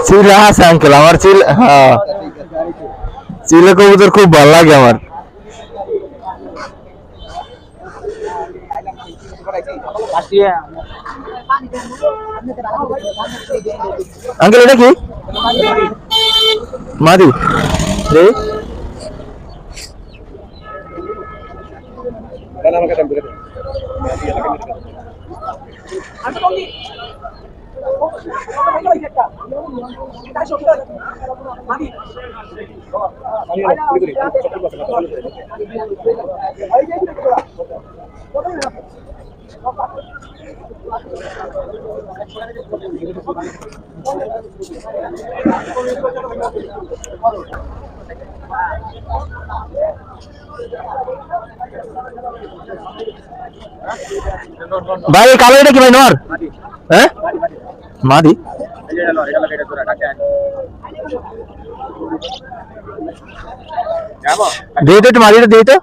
চিলা আছে আঙ্কেল আমার চিল, হ্যাঁ চিলে কবুতর খুব ভালো লাগে আমার। আঙ্কেল এটা কি মাদি রে? ভাই কালো এটা কি ভাই নর? হ্যাঁ মাদি দিয়ে তো একটু মাদিটা দিয়ে তো,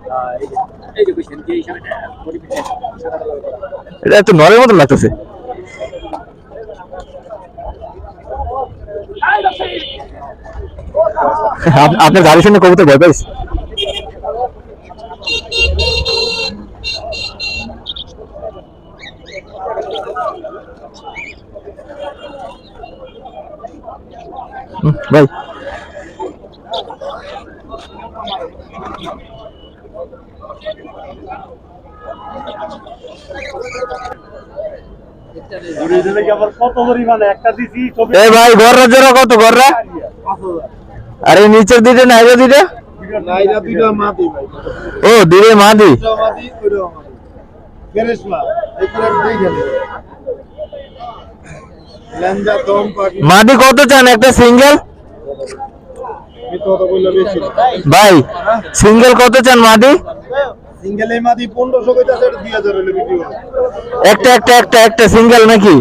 এটা একটু নরের মতো লাগতেছে। আপনার গাড়ি শুনে কবুতর ভয় পাইস? ভাই ভাই গররা জোড়া কত গররা? আরে নিচের দিকে নাইরা দিকে ও দিরে মাদি মাদি কত চান একটা সিঙ্গেল? ভাই সিঙ্গেল কত চান মাদি? একটা একটা একটা একটা সিঙ্গেল নাকি?